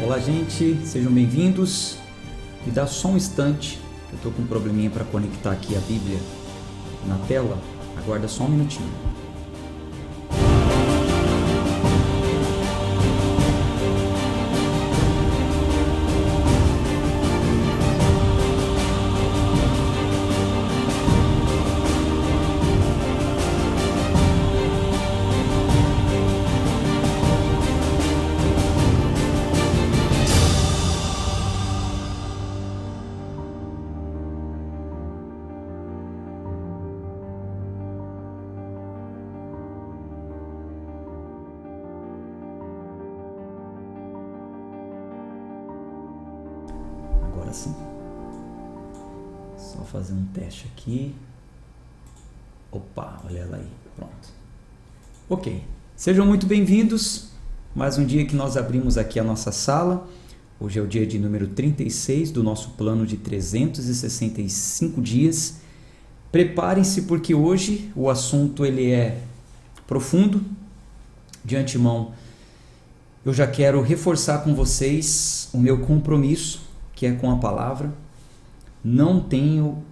Olá, gente, sejam bem-vindos. Me dá só um instante, que eu estou com um probleminha para conectar aqui a Bíblia na tela. Aguarda só um minutinho. Agora sim. Só fazer um teste aqui. Opa, olha ela aí. Pronto. Ok. Sejam muito bem-vindos. Mais um dia que nós abrimos aqui a nossa sala. Hoje é o dia de número 36 do nosso plano de 365 dias. Preparem-se porque hoje o assunto ele é profundo. De antemão, eu já quero reforçar com vocês o meu compromisso, que é com a palavra. Não tenho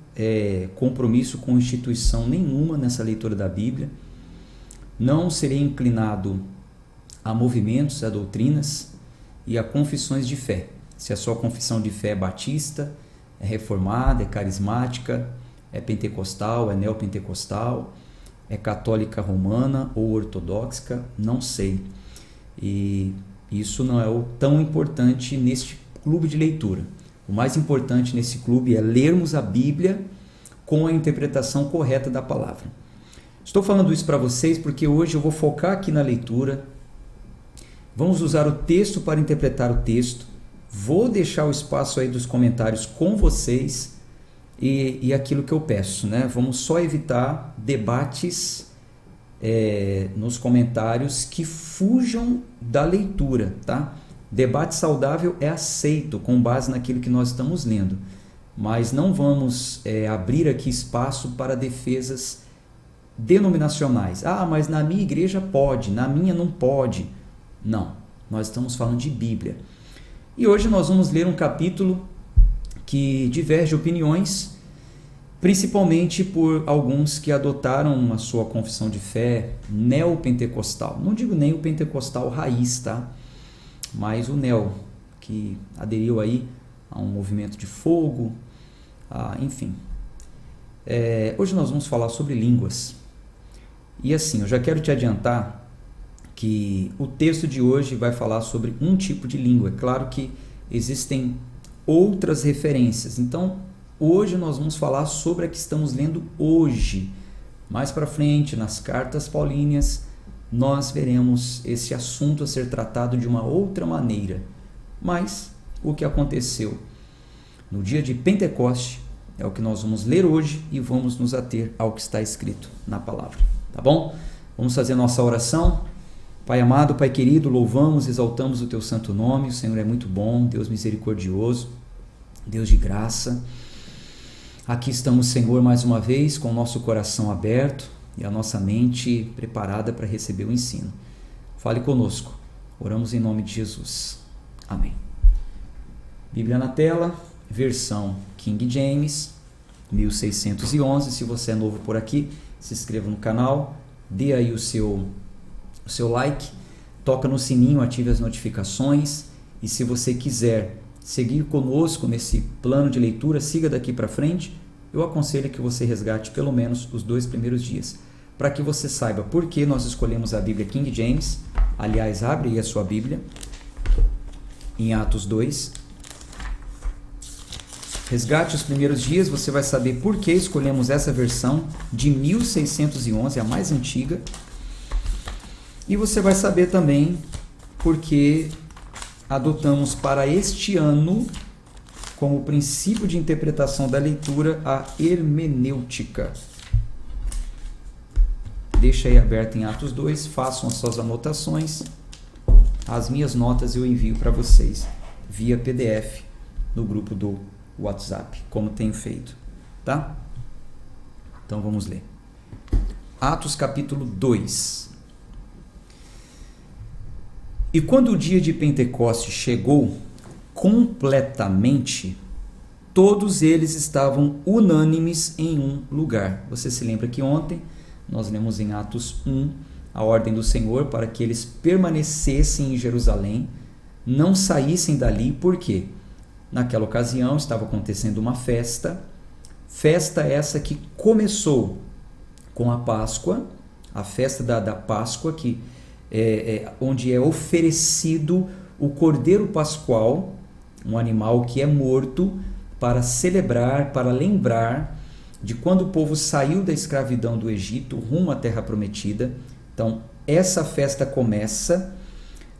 compromisso com instituição nenhuma nessa leitura da Bíblia. Não serei inclinado a movimentos, a doutrinas e a confissões de fé. Se a sua confissão de fé é batista, é reformada, é carismática, é pentecostal, é neopentecostal, é católica romana ou ortodoxa, não sei. E isso não é o tão importante neste clube de leitura. O mais importante nesse clube é lermos a Bíblia com a interpretação correta da palavra. Estou falando isso para vocês porque hoje eu vou focar aqui na leitura. Vamos usar o texto para interpretar o texto. Vou deixar o espaço aí dos comentários com vocês e aquilo que eu peço, né? Vamos só evitar debates nos comentários que fujam da leitura, tá? Debate saudável é aceito com base naquilo que nós estamos lendo, mas não vamos abrir aqui espaço para defesas denominacionais. Ah, mas na minha igreja pode, na minha não pode. Não, nós estamos falando de Bíblia. E hoje nós vamos ler um capítulo que diverge opiniões, principalmente por alguns que adotaram a sua confissão de fé neopentecostal. Não digo nem o pentecostal raiz, tá? Mas o neo, que aderiu aí a um movimento de fogo, enfim. Hoje nós vamos falar sobre línguas. E assim, eu já quero te adiantar que o texto de hoje vai falar sobre um tipo de língua. É claro que existem outras referências. Então, hoje nós vamos falar sobre a que estamos lendo hoje. Mais para frente, nas cartas paulíneas, nós veremos esse assunto a ser tratado de uma outra maneira. Mas o que aconteceu no dia de Pentecoste é o que nós vamos ler hoje e vamos nos ater ao que está escrito na palavra. Tá bom? Vamos fazer nossa oração. Pai amado, Pai querido, louvamos, exaltamos o Teu santo nome. O Senhor é muito bom, Deus misericordioso, Deus de graça. Aqui estamos, Senhor, mais uma vez com o nosso coração aberto e a nossa mente preparada para receber o ensino. Fale conosco. Oramos em nome de Jesus. Amém. Bíblia na tela, versão King James, 1611. Se você é novo por aqui, se inscreva no canal, dê aí o seu like, toca no sininho, ative as notificações. E se você quiser seguir conosco nesse plano de leitura, siga daqui para frente. Eu aconselho que você resgate pelo menos os 2 primeiros dias, para que você saiba por que nós escolhemos a Bíblia King James. Aliás, abre aí a sua Bíblia em Atos 2. Resgate os primeiros dias, você vai saber por que escolhemos essa versão de 1611, a mais antiga. E você vai saber também por que adotamos para este ano, como princípio de interpretação da leitura, a hermenêutica. Deixa aí aberto em Atos 2, façam as suas anotações. As minhas notas eu envio para vocês via PDF no grupo do WhatsApp, como tenho feito, tá? Então vamos ler. Atos capítulo 2. E quando o dia de Pentecostes chegou completamente, todos eles estavam unânimes em um lugar. Você se lembra que ontem nós lemos em Atos 1 a ordem do Senhor para que eles permanecessem em Jerusalém, não saíssem dali, por quê? Naquela ocasião estava acontecendo uma festa essa que começou com a Páscoa, a festa da Páscoa, onde é oferecido o Cordeiro Pascual, um animal que é morto, para celebrar, para lembrar de quando o povo saiu da escravidão do Egito rumo à Terra Prometida. Então, essa festa começa.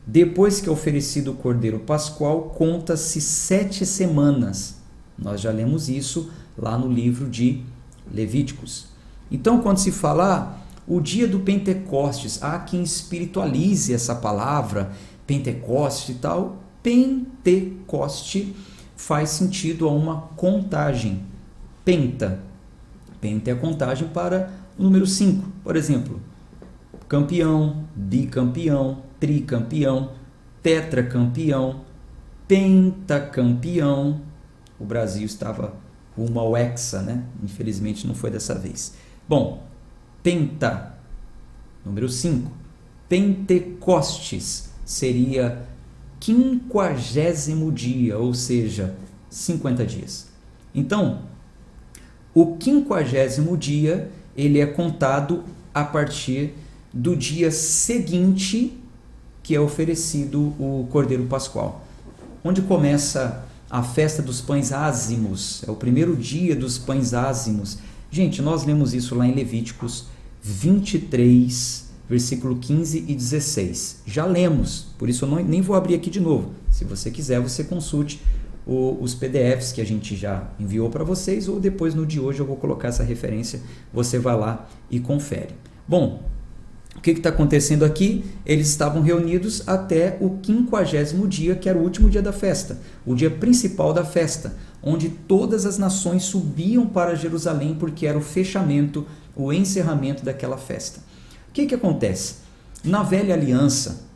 Depois que é oferecido o Cordeiro Pascual, conta-se 7 semanas. Nós já lemos isso lá no livro de Levíticos. Então, quando se fala o dia do Pentecostes, há quem espiritualize essa palavra, Pentecoste e tal. Pentecoste faz sentido a uma contagem. Penta é a contagem para o número 5. Por exemplo, campeão, bicampeão, tricampeão, tetracampeão, pentacampeão. O Brasil estava rumo ao hexa, né? Infelizmente não foi dessa vez. Bom, penta, número 5. Pentecostes seria 50º dia, ou seja, 50 dias. Então, o 50º dia, ele é contado a partir do dia seguinte que é oferecido o Cordeiro Pascual, onde começa a festa dos pães ázimos, é o primeiro dia dos pães ázimos. Gente, nós lemos isso lá em Levíticos 23, versículo 15 e 16. Já lemos, por isso eu nem vou abrir aqui de novo. Se você quiser, você consulte os PDFs que a gente já enviou para vocês, ou depois no de hoje eu vou colocar essa referência, você vai lá e confere. Bom, o que está acontecendo aqui? Eles estavam reunidos até o 50º dia, que era o último dia da festa, o dia principal da festa, onde todas as nações subiam para Jerusalém, porque era o fechamento, o encerramento daquela festa. O que acontece? Na velha aliança,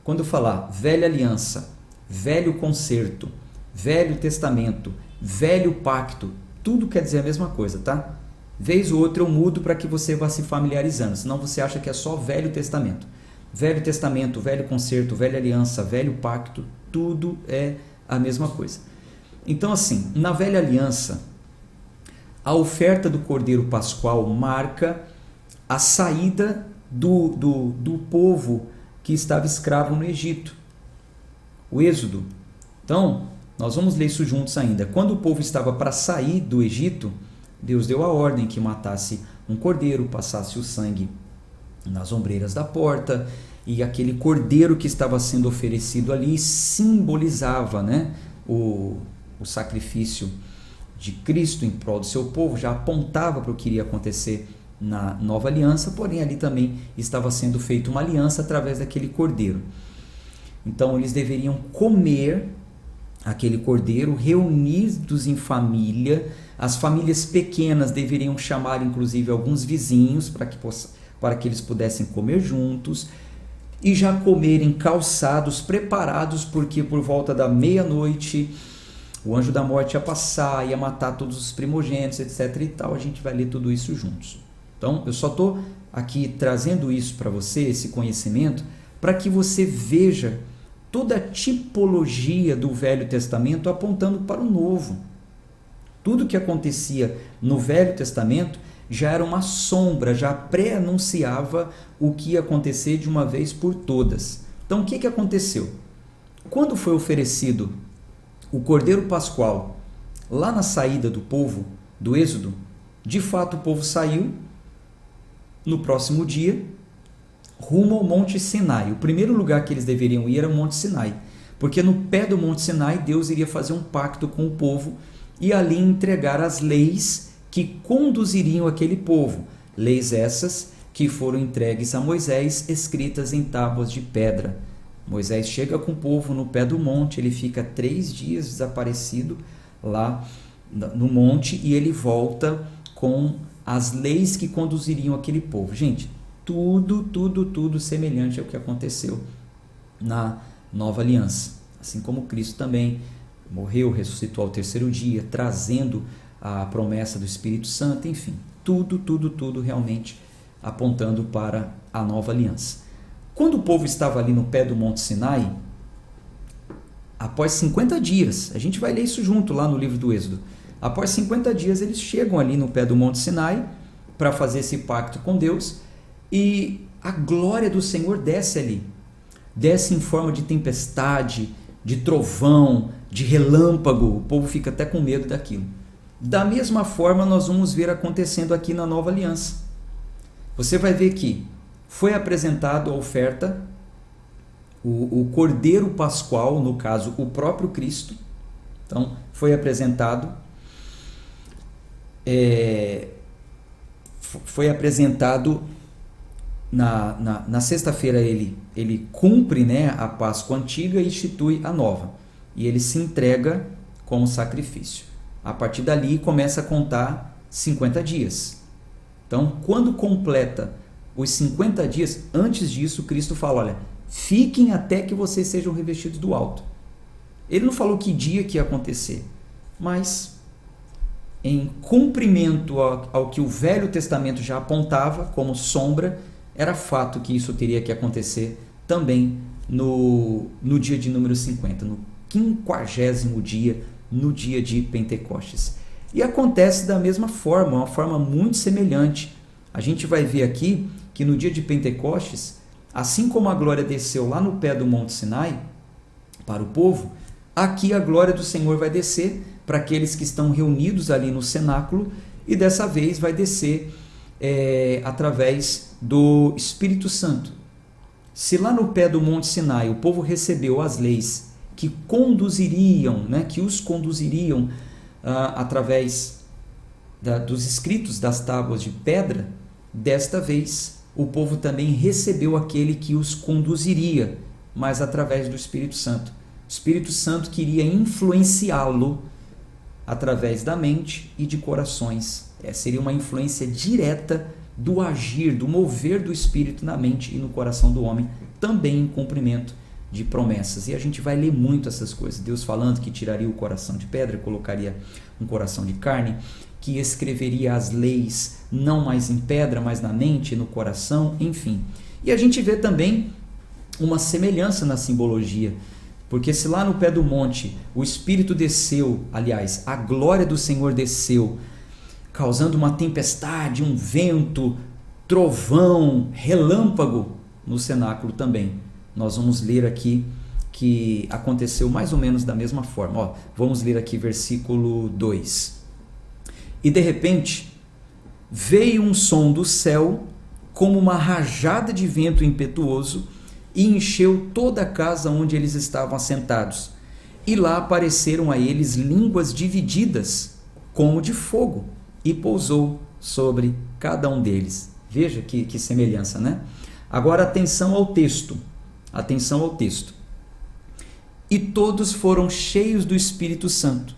quando falar velha aliança, velho concerto, velho testamento, velho pacto, tudo quer dizer a mesma coisa, tá? Vez ou outra eu mudo para que você vá se familiarizando, senão você acha que é só Velho Testamento. Velho Testamento, velho concerto, velha aliança, velho pacto, tudo é a mesma coisa. Então assim, na velha aliança, a oferta do Cordeiro Pascual marca a saída do povo que estava escravo no Egito. O Êxodo. Então, nós vamos ler isso juntos ainda. Quando o povo estava para sair do Egito, Deus deu a ordem que matasse um cordeiro, passasse o sangue nas ombreiras da porta, e aquele cordeiro que estava sendo oferecido ali simbolizava, né, o sacrifício de Cristo em prol do seu povo, já apontava para o que iria acontecer na nova aliança, porém ali também estava sendo feita uma aliança através daquele cordeiro. Então eles deveriam comer aquele cordeiro, reunidos em família. As famílias pequenas deveriam chamar inclusive alguns vizinhos para que eles pudessem comer juntos, e já comerem calçados, preparados, porque por volta da meia-noite o anjo da morte ia passar, ia matar todos os primogênitos, etc. e tal. A gente vai ler tudo isso juntos. Então eu só estou aqui trazendo isso para você, esse conhecimento, para que você veja toda a tipologia do Velho Testamento apontando para o Novo. Tudo que acontecia no Velho Testamento já era uma sombra, já pré-anunciava o que ia acontecer de uma vez por todas. Então o que aconteceu? Quando foi oferecido o Cordeiro Pascual lá na saída do povo, do Êxodo, de fato o povo saiu no próximo dia rumo ao Monte Sinai. O primeiro lugar que eles deveriam ir era o Monte Sinai, porque no pé do Monte Sinai Deus iria fazer um pacto com o povo e ali entregar as leis que conduziriam aquele povo. Leis essas que foram entregues a Moisés, escritas em tábuas de pedra. Moisés chega com o povo no pé do monte, ele fica 3 dias desaparecido lá no monte e ele volta com as leis que conduziriam aquele povo. Gente, tudo semelhante ao que aconteceu na nova aliança. Assim como Cristo também morreu, ressuscitou ao terceiro dia, trazendo a promessa do Espírito Santo, enfim, tudo realmente apontando para a nova aliança. Quando o povo estava ali no pé do Monte Sinai, após 50 dias, a gente vai ler isso junto lá no livro do Êxodo, após 50 dias eles chegam ali no pé do Monte Sinai para fazer esse pacto com Deus, e a glória do Senhor desce ali, desce em forma de tempestade, de trovão, de relâmpago. O povo fica até com medo daquilo. Da mesma forma nós vamos ver acontecendo aqui na nova aliança. Você vai ver que foi apresentado a oferta, o Cordeiro Pascual, no caso o próprio Cristo. Então foi apresentado, na sexta-feira ele cumpre, né, a Páscoa antiga e institui a nova, e ele se entrega como sacrifício. A partir dali começa a contar 50 dias. Então, quando completa os 50 dias, antes disso Cristo fala, olha, fiquem até que vocês sejam revestidos do alto. Ele não falou que dia que ia acontecer, mas em cumprimento ao que o Velho Testamento já apontava como sombra, era fato que isso teria que acontecer também no dia de número 50, no 50º dia, no dia de Pentecostes. E acontece da mesma forma, uma forma muito semelhante. A gente vai ver aqui que no dia de Pentecostes, assim como a glória desceu lá no pé do Monte Sinai para o povo, aqui a glória do Senhor vai descer para aqueles que estão reunidos ali no cenáculo, e dessa vez vai descer através do Espírito Santo. Se lá no pé do Monte Sinai o povo recebeu as leis que conduziriam, né, que os conduziriam através dos escritos das tábuas de pedra, desta vez o povo também recebeu aquele que os conduziria, mas através do Espírito Santo. O Espírito Santo queria influenciá-lo através da mente e de corações. Seria uma influência direta do agir, do mover do Espírito na mente e no coração do homem, também em cumprimento de promessas. E a gente vai ler muito essas coisas. Deus falando que tiraria o coração de pedra, colocaria um coração de carne, que escreveria as leis não mais em pedra, mas na mente e no coração, enfim. E a gente vê também uma semelhança na simbologia, porque se lá no pé do monte o Espírito desceu, aliás, a glória do Senhor desceu, causando uma tempestade, um vento, trovão, relâmpago no cenáculo também. Nós vamos ler aqui que aconteceu mais ou menos da mesma forma. Vamos ler aqui versículo 2. E de repente veio um som do céu como uma rajada de vento impetuoso e encheu toda a casa onde eles estavam assentados. E lá apareceram a eles línguas divididas como de fogo, e pousou sobre cada um deles. Veja que semelhança, né? Agora atenção ao texto. Atenção ao texto. E todos foram cheios do Espírito Santo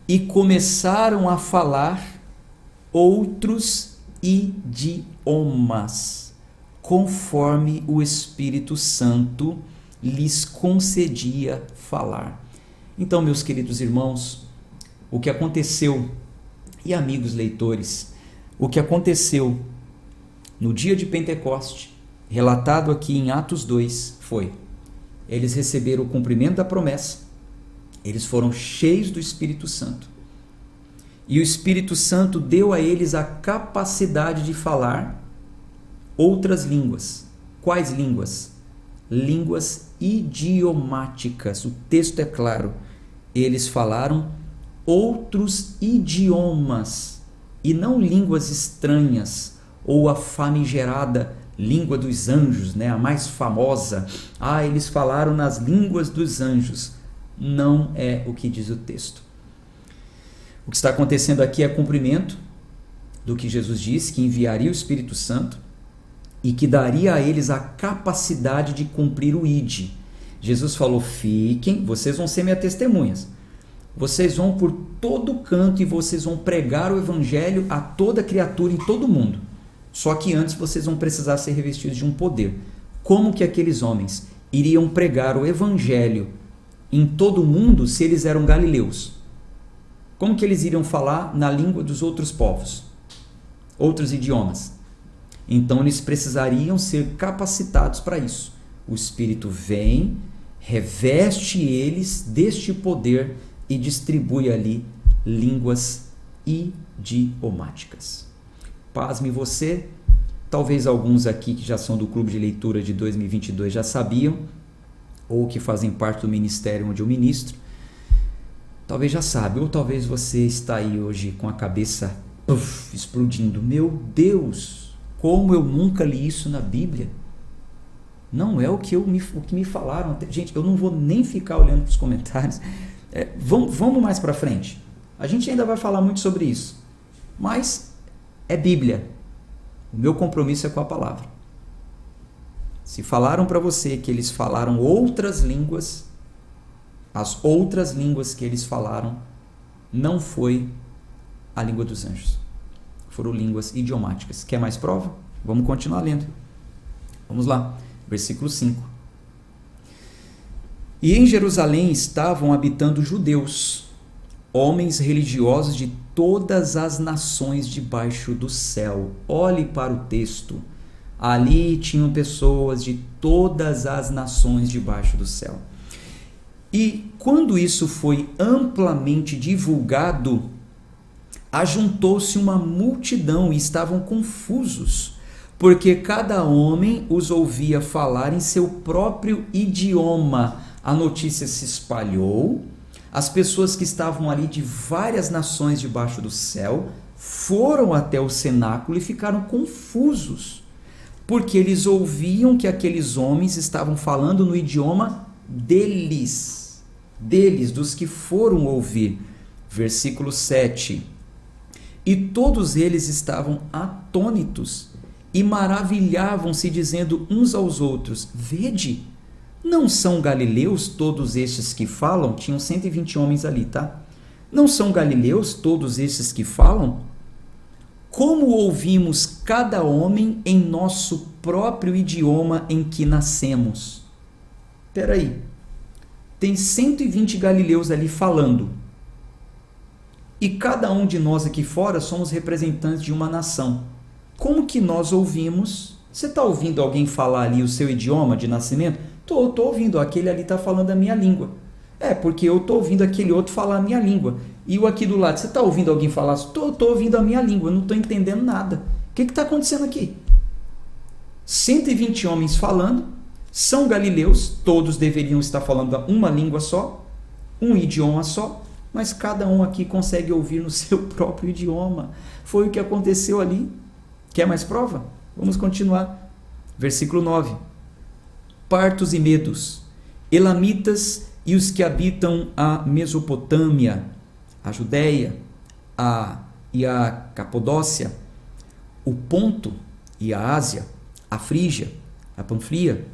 e começaram a falar outros idiomas, conforme o Espírito Santo lhes concedia falar. Então, meus queridos irmãos, o que aconteceu, e amigos leitores, o que aconteceu no dia de Pentecoste, relatado aqui em Atos 2, foi: eles receberam o cumprimento da promessa, eles foram cheios do Espírito Santo, e o Espírito Santo deu a eles a capacidade de falar outras línguas. Quais línguas? Línguas idiomáticas. O texto é claro. Eles falaram outros idiomas, e não línguas estranhas, ou a famigerada língua dos anjos, né? A mais famosa. Eles falaram nas línguas dos anjos. Não é o que diz o texto. O que está acontecendo aqui é cumprimento do que Jesus disse, que enviaria o Espírito Santo e que daria a eles a capacidade de cumprir o ID. Jesus falou: fiquem, vocês vão ser minhas testemunhas. Vocês vão por todo canto e vocês vão pregar o evangelho a toda criatura em todo mundo. Só que antes vocês vão precisar ser revestidos de um poder. Como que aqueles homens iriam pregar o evangelho em todo o mundo se eles eram galileus? Como que eles iriam falar na língua dos outros povos, outros idiomas? Então eles precisariam ser capacitados para isso. O Espírito vem, reveste eles deste poder e distribui ali línguas idiomáticas. Pasme você, talvez alguns aqui que já são do Clube de Leitura de 2022 já sabiam, ou que fazem parte do ministério onde eu ministro, talvez já sabe, ou talvez você está aí hoje com a cabeça explodindo. Meu Deus, como eu nunca li isso na Bíblia. Não é o que me falaram. Gente, eu não vou nem ficar olhando para os comentários. Vamos mais para frente. A gente ainda vai falar muito sobre isso. Mas é Bíblia. O meu compromisso é com a palavra. Se falaram para você que eles falaram outras línguas, as outras línguas que eles falaram não foi a língua dos anjos. Foram línguas idiomáticas. Quer mais prova? Vamos continuar lendo. Vamos lá. Versículo 5. E em Jerusalém estavam habitando judeus, homens religiosos de todas as nações debaixo do céu. Olhe para o texto. Ali tinham pessoas de todas as nações debaixo do céu. E quando isso foi amplamente divulgado, ajuntou-se uma multidão e estavam confusos, porque cada homem os ouvia falar em seu próprio idioma. A notícia se espalhou, as pessoas que estavam ali de várias nações debaixo do céu foram até o cenáculo e ficaram confusos, porque eles ouviam que aqueles homens estavam falando no idioma deles, dos que foram ouvir. Versículo 7. E todos eles estavam atônitos e maravilhavam-se, dizendo uns aos outros: vede, não são galileus todos estes que falam? Tinham 120 homens ali, tá? Não são galileus todos estes que falam? Como ouvimos cada homem em nosso próprio idioma em que nascemos? Espera aí, tem 120 galileus ali falando. E cada um de nós aqui fora somos representantes de uma nação. Como que nós ouvimos? Você está ouvindo alguém falar ali o seu idioma de nascimento? Estou ouvindo, aquele ali está falando a minha língua. Porque eu estou ouvindo aquele outro falar a minha língua. E o aqui do lado, você está ouvindo alguém falar? Estou ouvindo a minha língua, eu não estou entendendo nada. O que está acontecendo aqui? 120 homens falando, são galileus, todos deveriam estar falando uma língua só, um idioma só, mas cada um aqui consegue ouvir no seu próprio idioma. Foi o que aconteceu ali. Quer mais prova? Vamos continuar. Versículo 9. Partos e medos, elamitas e os que habitam a Mesopotâmia, a Judéia e a Capadócia, o Ponto e a Ásia, a Frígia, a Panfilia,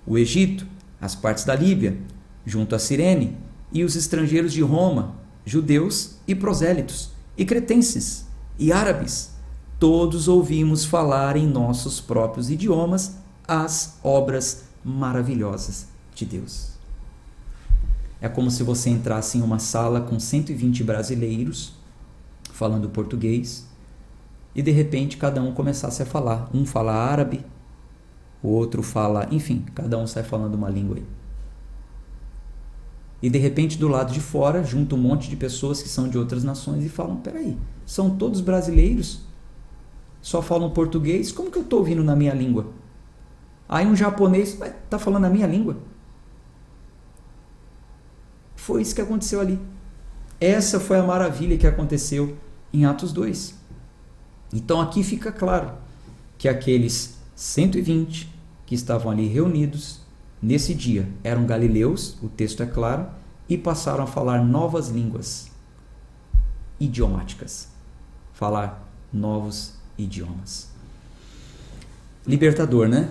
o Egito, as partes da Líbia, junto a Cirene, e os estrangeiros de Roma, judeus e prosélitos, e cretenses, e árabes, todos ouvimos falar em nossos próprios idiomas as obras maravilhosas de Deus. É como se você entrasse em uma sala com 120 brasileiros falando português e de repente cada um começasse a falar. Um fala árabe, o outro fala, enfim, cada um sai falando uma língua aí. E de repente do lado de fora junta um monte de pessoas que são de outras nações e falam: peraí, são todos brasileiros? Só falam português? Como que eu estou ouvindo na minha língua? Aí um japonês está falando a minha língua. Foi isso que aconteceu ali. Essa foi a maravilha que aconteceu em Atos 2. Então aqui fica claro que aqueles 120 que estavam ali reunidos nesse dia eram galileus, o texto é claro, e passaram a falar novas línguas idiomáticas. Falar novos idiomas. Libertador, né?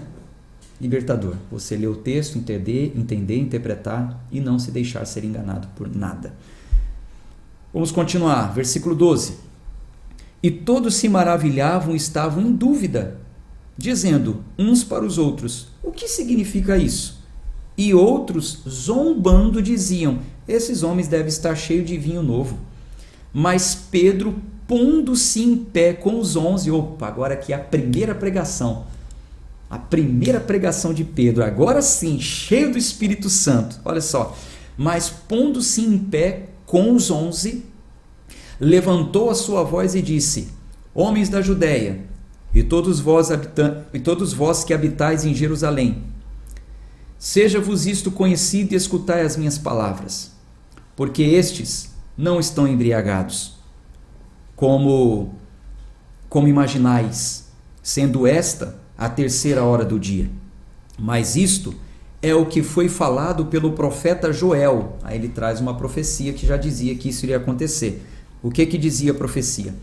Libertador. Você ler o texto, entender, interpretar e não se deixar ser enganado por nada. Vamos continuar. Versículo 12. E todos se maravilhavam e estavam em dúvida. dizendo uns para os outros: o que significa isso? E outros, zombando, diziam: esses homens devem estar cheios de vinho novo. Mas Pedro, pondo-se em pé com os 11, opa, agora aqui a primeira pregação de Pedro, agora sim, cheio do Espírito Santo, olha só, mas pondo-se em pé com os 11, levantou a sua voz e disse: homens da Judéia, e todos vós que habitais em Jerusalém, seja-vos isto conhecido e escutai as minhas palavras, porque estes não estão embriagados, como imaginais, sendo esta a terceira hora do dia. Mas isto é o que foi falado pelo profeta Joel. Aí ele traz uma profecia que já dizia que isso iria acontecer. O que dizia a profecia?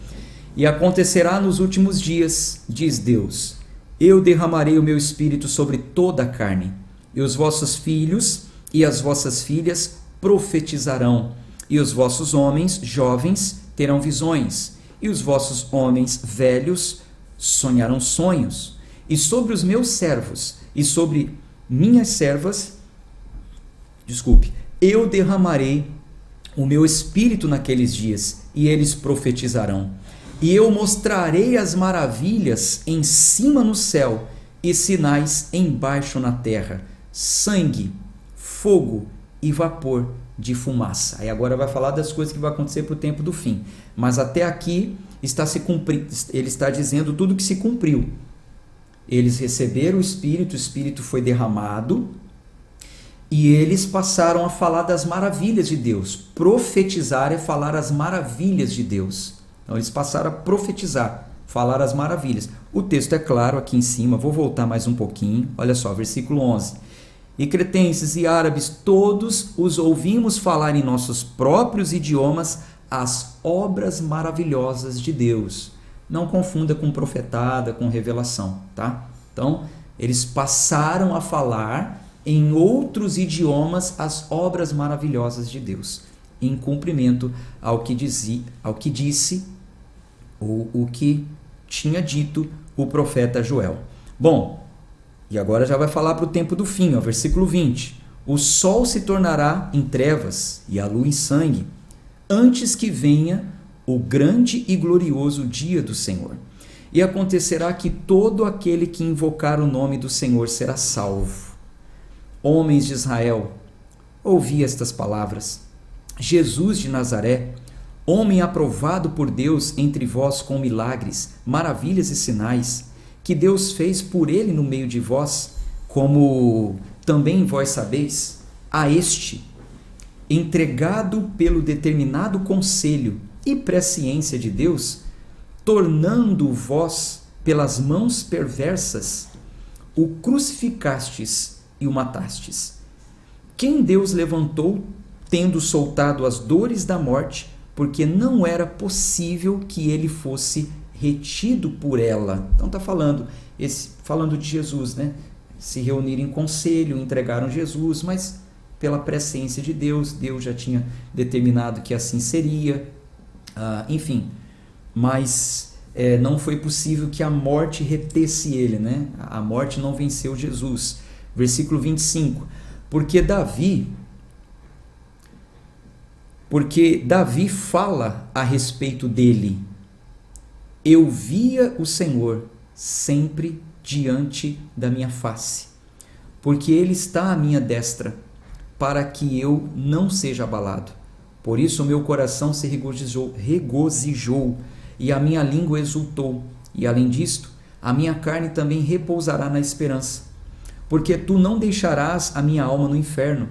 E acontecerá nos últimos dias, diz Deus, eu derramarei o meu espírito sobre toda a carne, e os vossos filhos e as vossas filhas profetizarão, e os vossos homens jovens terão visões, e os vossos homens velhos sonharão sonhos. E sobre os meus servos e sobre minhas servas, eu derramarei o meu espírito naqueles dias, e eles profetizarão. E eu mostrarei as maravilhas em cima no céu e sinais embaixo na terra, sangue, fogo e vapor de fumaça. Aí agora vai falar das coisas que vão acontecer para o tempo do fim. Mas até aqui está se cumprindo, ele está dizendo tudo que se cumpriu. Eles receberam o Espírito foi derramado, e eles passaram a falar das maravilhas de Deus. Profetizar é falar as maravilhas de Deus. Então eles passaram a profetizar, falar as maravilhas. O texto é claro aqui em cima, vou voltar mais um pouquinho. Olha só, versículo 11. E cretenses e árabes, todos os ouvimos falar em nossos próprios idiomas as obras maravilhosas de Deus. Não confunda com profetada, com revelação, tá? Então, eles passaram a falar em outros idiomas as obras maravilhosas de Deus, em cumprimento ao que disse, ou o que tinha dito o profeta Joel. Bom, e agora já vai falar para o tempo do fim, ó, versículo 20. O sol se tornará em trevas e a lua em sangue, antes que venha o grande e glorioso dia do Senhor. E acontecerá que todo aquele que invocar o nome do Senhor será salvo. Homens de Israel, ouvi estas palavras. Jesus de Nazaré, homem aprovado por Deus entre vós com milagres, maravilhas e sinais, que Deus fez por ele no meio de vós, como também vós sabeis, a este, entregado pelo determinado conselho e presciência de Deus, tornando vós pelas mãos perversas, o crucificastes e o matastes. Quem Deus levantou, tendo soltado as dores da morte, porque não era possível que ele fosse retido por ela. Então está falando de Jesus, né? Se reuniram em conselho, entregaram Jesus, mas pela presciência de Deus, Deus já tinha determinado que assim seria, enfim, mas não foi possível que a morte retesse ele, né? A morte não venceu Jesus. Versículo 25, porque Davi fala a respeito dele: eu via o Senhor sempre diante da minha face, porque ele está à minha destra, para que eu não seja abalado. Por isso o meu coração se regozijou e a minha língua exultou, e além disto, a minha carne também repousará na esperança. Porque tu não deixarás a minha alma no inferno,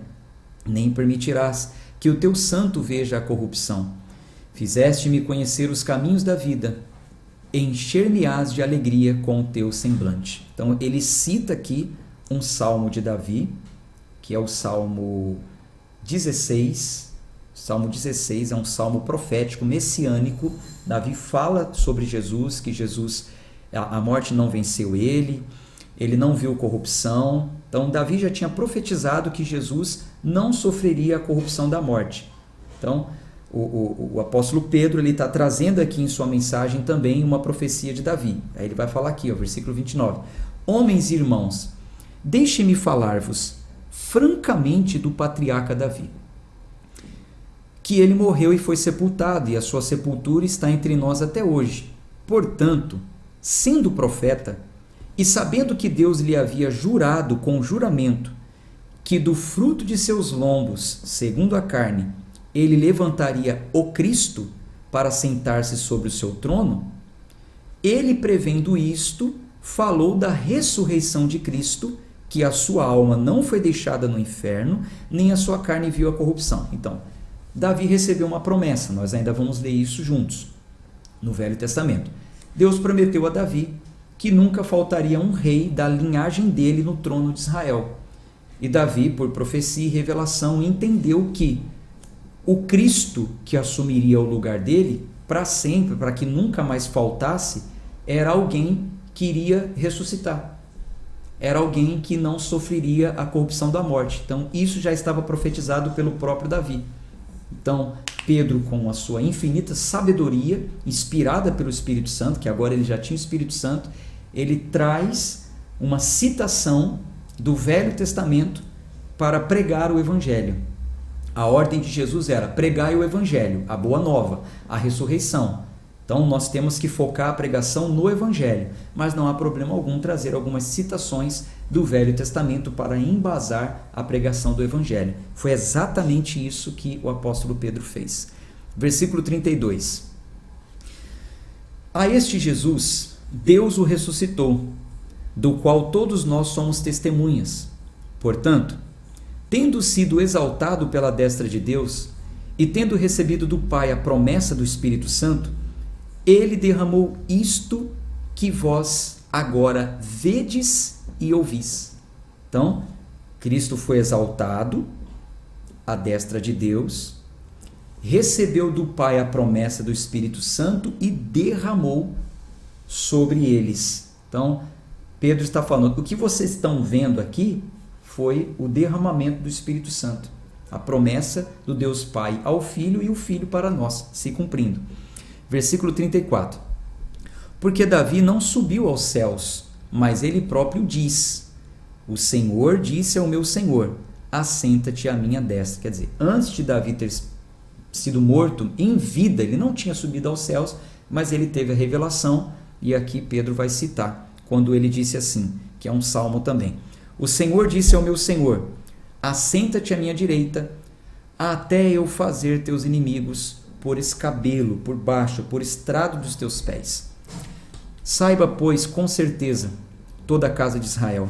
nem permitirás que o teu santo veja a corrupção. Fizeste-me conhecer os caminhos da vida, encher-me-ás de alegria com o teu semblante. Então ele cita aqui um salmo de Davi, que é o Salmo 16. Salmo 16 é um salmo profético, messiânico. Davi fala sobre Jesus, que a morte não venceu ele não viu corrupção. Então Davi já tinha profetizado que Jesus não sofreria a corrupção da morte. Então o apóstolo Pedro está trazendo aqui em sua mensagem também uma profecia de Davi. Aí ele vai falar aqui, versículo 29. Homens e irmãos, deixe-me falar-vos francamente do patriarca Davi, que ele morreu e foi sepultado, e a sua sepultura está entre nós até hoje. Portanto, sendo profeta, e sabendo que Deus lhe havia jurado com juramento, que do fruto de seus lombos, segundo a carne, ele levantaria o Cristo para sentar-se sobre o seu trono, ele, prevendo isto, falou da ressurreição de Cristo, que a sua alma não foi deixada no inferno, nem a sua carne viu a corrupção. Então, Davi recebeu uma promessa, nós ainda vamos ler isso juntos, no Velho Testamento. Deus prometeu a Davi que nunca faltaria um rei da linhagem dele no trono de Israel. E Davi, por profecia e revelação, entendeu que o Cristo que assumiria o lugar dele para sempre, para que nunca mais faltasse, era alguém que iria ressuscitar. Era alguém que não sofreria a corrupção da morte. Então, isso já estava profetizado pelo próprio Davi. Então, Pedro, com a sua infinita sabedoria, inspirada pelo Espírito Santo, que agora ele já tinha o Espírito Santo, ele traz uma citação do Velho Testamento para pregar o Evangelho. A ordem de Jesus era: pregai o Evangelho, a boa nova, a ressurreição. Então, nós temos que focar a pregação no Evangelho, mas não há problema algum trazer algumas citações do Velho Testamento para embasar a pregação do Evangelho. Foi exatamente isso que o apóstolo Pedro fez. Versículo 32. A este Jesus, Deus o ressuscitou, do qual todos nós somos testemunhas. Portanto, tendo sido exaltado pela destra de Deus e tendo recebido do Pai a promessa do Espírito Santo, ele derramou isto que vós agora vedes e ouvis. Então, Cristo foi exaltado à destra de Deus, recebeu do Pai a promessa do Espírito Santo e derramou sobre eles. Então, Pedro está falando, o que vocês estão vendo aqui foi o derramamento do Espírito Santo, a promessa do Deus Pai ao Filho e o Filho para nós, se cumprindo. Versículo 34. Porque Davi não subiu aos céus, mas ele próprio diz: o Senhor disse ao meu Senhor, assenta-te à minha destra. Quer dizer, antes de Davi ter sido morto em vida, ele não tinha subido aos céus, mas ele teve a revelação, e aqui Pedro vai citar, quando ele disse assim, que é um salmo também: o Senhor disse ao meu Senhor, assenta-te à minha direita, até eu fazer teus inimigos por escabelo, por baixo, por estrado dos teus pés. Saiba, pois, com certeza, toda a casa de Israel,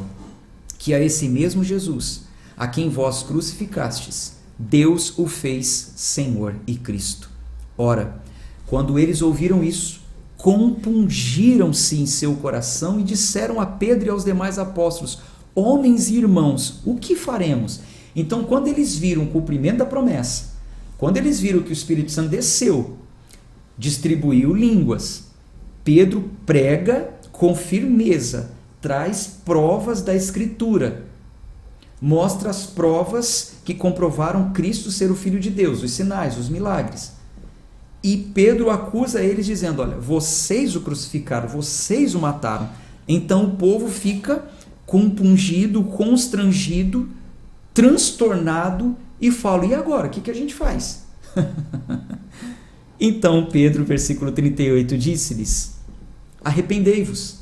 que a esse mesmo Jesus, a quem vós crucificastes, Deus o fez Senhor e Cristo. Ora, quando eles ouviram isso, compungiram-se em seu coração e disseram a Pedro e aos demais apóstolos: homens e irmãos, o que faremos? Então, quando eles viram o cumprimento da promessa, quando eles viram que o Espírito Santo desceu, distribuiu línguas, Pedro prega com firmeza, traz provas da Escritura, mostra as provas que comprovaram Cristo ser o Filho de Deus, os sinais, os milagres. E Pedro acusa eles dizendo: olha, vocês o crucificaram, vocês o mataram. Então o povo fica compungido, constrangido, transtornado e fala: e agora? O que a gente faz? Então Pedro, versículo 38, disse-lhes: arrependei-vos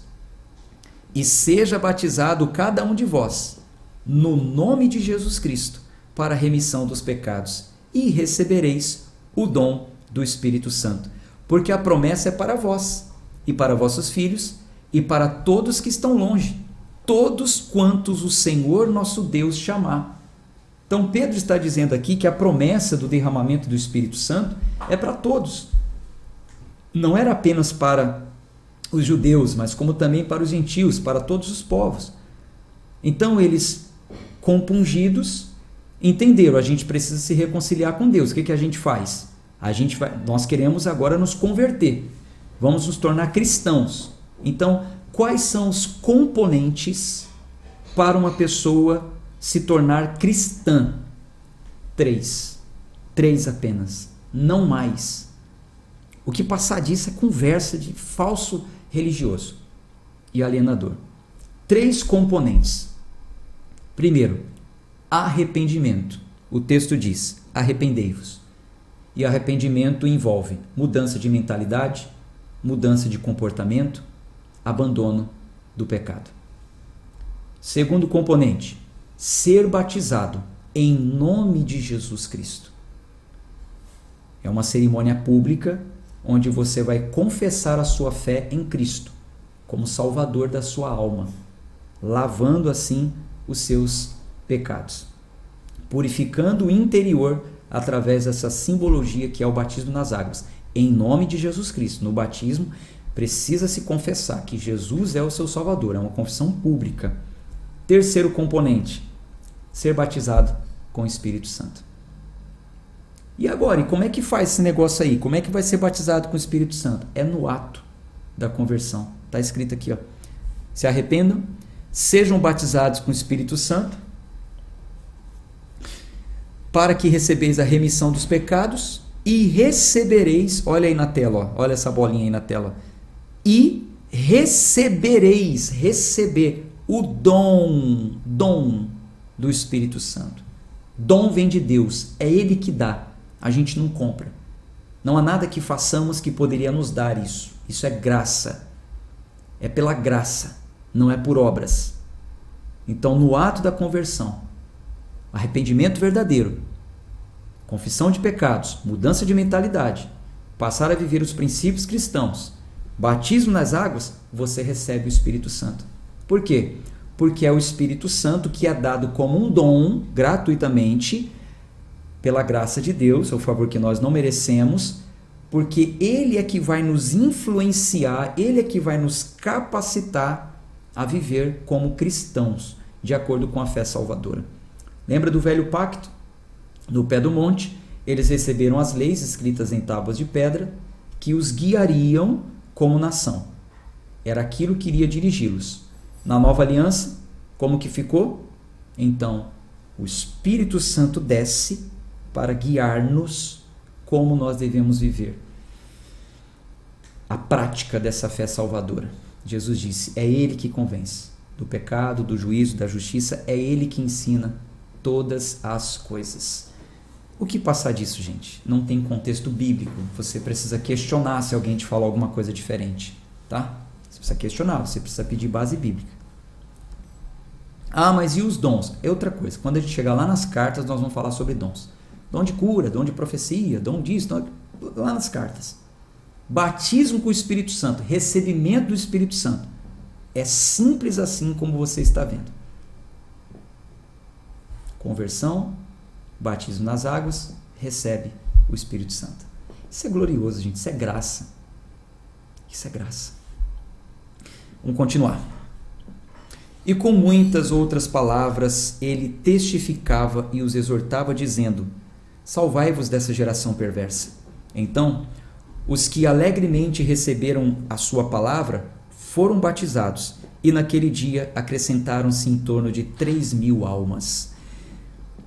e seja batizado cada um de vós no nome de Jesus Cristo para a remissão dos pecados e recebereis o dom do Espírito Santo, porque a promessa é para vós e para vossos filhos e para todos que estão longe, todos quantos o Senhor nosso Deus chamar. Então Pedro está dizendo aqui que a promessa do derramamento do Espírito Santo é para todos. Não era apenas para os judeus, mas como também para os gentios, para todos os povos. Então eles, compungidos, entenderam: a gente precisa se reconciliar com Deus. O que a gente faz? Nós queremos agora nos converter, vamos nos tornar cristãos. Então, quais são os componentes para uma pessoa se tornar cristã? Três apenas. Não mais. O que passar disso é conversa de falso religioso e alienador. 3 componentes. Primeiro, arrependimento. O texto diz: arrependei-vos. E arrependimento envolve mudança de mentalidade, mudança de comportamento, abandono do pecado. Segundo componente, ser batizado em nome de Jesus Cristo. É uma cerimônia pública onde você vai confessar a sua fé em Cristo como Salvador da sua alma, lavando assim os seus pecados, purificando o interior através dessa simbologia que é o batismo nas águas, em nome de Jesus Cristo. No batismo precisa se confessar que Jesus é o seu Salvador, é uma confissão pública. Terceiro componente, ser batizado com o Espírito Santo. E agora, e como é que faz esse negócio aí? Como é que vai ser batizado com o Espírito Santo? É no ato da conversão. Está escrito aqui, ó. Se arrependam, sejam batizados com o Espírito Santo, para que recebeis a remissão dos pecados e recebereis, olha aí na tela, ó, olha essa bolinha aí na tela, e recebereis, receber o dom do Espírito Santo. Dom vem de Deus, é Ele que dá, a gente não compra. Não há nada que façamos que poderia nos dar isso. Isso é graça, é pela graça, não é por obras. Então, no ato da conversão, arrependimento verdadeiro, confissão de pecados, mudança de mentalidade, passar a viver os princípios cristãos, batismo nas águas, você recebe o Espírito Santo. Por quê? Porque é o Espírito Santo que é dado como um dom, gratuitamente, pela graça de Deus, é o favor que nós não merecemos, porque Ele é que vai nos influenciar, Ele é que vai nos capacitar a viver como cristãos, de acordo com a fé salvadora. Lembra do velho pacto? No pé do monte, eles receberam as leis escritas em tábuas de pedra que os guiariam como nação. Era aquilo que iria dirigi-los. Na nova aliança, como que ficou? Então, o Espírito Santo desce para guiar-nos como nós devemos viver. A prática dessa fé salvadora. Jesus disse, é Ele que convence do pecado, do juízo, da justiça, é Ele que ensina todas as coisas. O que passar disso, gente? Não tem contexto bíblico. Você precisa questionar se alguém te falar alguma coisa diferente, tá? Você precisa questionar, você precisa pedir base bíblica. Ah, mas e os dons? É outra coisa. Quando a gente chegar lá nas cartas, nós vamos falar sobre dons. Dom de cura, dom de profecia, dom disso, lá nas cartas. Batismo com o Espírito Santo, recebimento do Espírito Santo. É simples assim como você está vendo. Conversão, batismo nas águas, recebe o Espírito Santo. Isso é glorioso, gente. Isso é graça. Isso é graça. Vamos continuar. E com muitas outras palavras ele testificava e os exortava, dizendo: salvai-vos dessa geração perversa. Então, os que alegremente receberam a sua palavra foram batizados, e naquele dia acrescentaram-se em torno de 3.000 almas.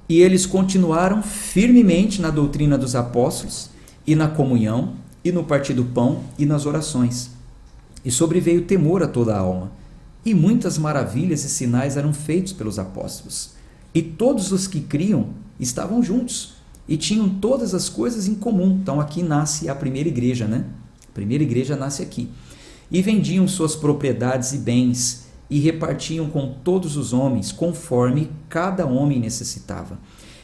E eles continuaram firmemente na doutrina dos apóstolos, e na comunhão, e no partir do pão, e nas orações. E sobreveio temor a toda a alma. E muitas maravilhas e sinais eram feitos pelos apóstolos. E todos os que criam estavam juntos, e tinham todas as coisas em comum. Então aqui nasce a primeira igreja, né? A primeira igreja nasce aqui. E vendiam suas propriedades e bens, e repartiam com todos os homens, conforme cada homem necessitava.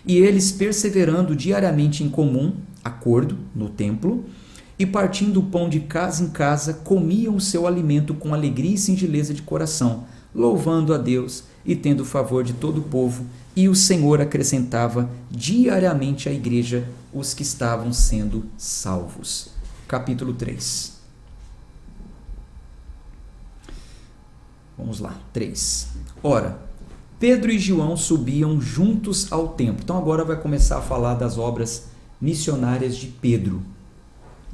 E eles, perseverando diariamente em comum acordo no templo, e partindo o pão de casa em casa, comiam o seu alimento com alegria e singeleza de coração, louvando a Deus e tendo o favor de todo o povo. E o Senhor acrescentava diariamente à igreja os que estavam sendo salvos. Capítulo 3. Vamos lá, 3. Ora, Pedro e João subiam juntos ao templo. Então agora vai começar a falar das obras missionárias de Pedro.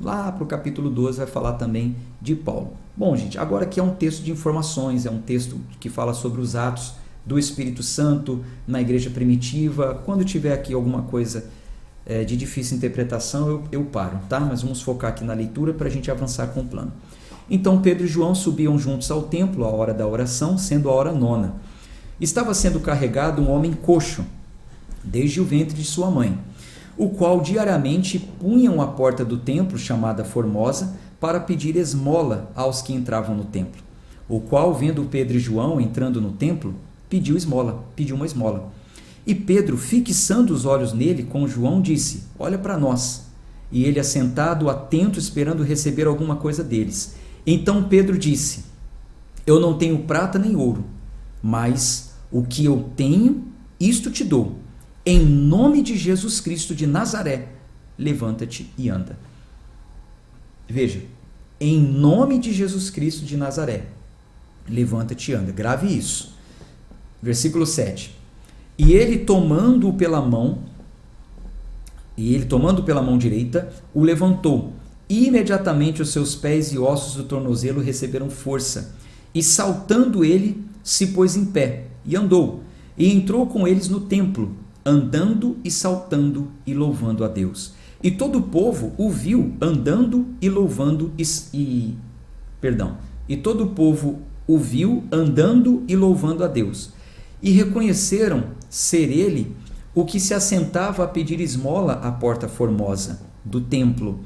Lá para o capítulo 12 vai falar também de Paulo. Bom, gente, agora aqui é um texto de informações, é um texto que fala sobre os atos do Espírito Santo na igreja primitiva. Quando tiver aqui alguma coisa de difícil interpretação, eu paro, tá? Mas vamos focar aqui na leitura para a gente avançar com o plano. Então Pedro e João subiam juntos ao templo à hora da oração, sendo a hora 9. Estava sendo carregado um homem coxo, desde o ventre de sua mãe, o qual diariamente punham à porta do templo, chamada Formosa, para pedir esmola aos que entravam no templo. O qual, vendo Pedro e João entrando no templo, pediu uma esmola. E Pedro, fixando os olhos nele, com João, disse: olha para nós. E ele, assentado, atento, esperando receber alguma coisa deles. Então Pedro disse: eu não tenho prata nem ouro, mas o que eu tenho, isto te dou. Em nome de Jesus Cristo de Nazaré, levanta-te e anda. Veja, em nome de Jesus Cristo de Nazaré, levanta-te e anda. Grave isso. Versículo 7. E ele tomando pela mão direita, o levantou. E imediatamente os seus pés e ossos do tornozelo receberam força. E saltando ele, se pôs em pé e andou. E entrou com eles no templo, andando e saltando e louvando a Deus. E todo o povo o viu andando e louvando E todo o povo o viu andando e louvando a Deus. E reconheceram ser ele o que se assentava a pedir esmola à porta formosa do templo.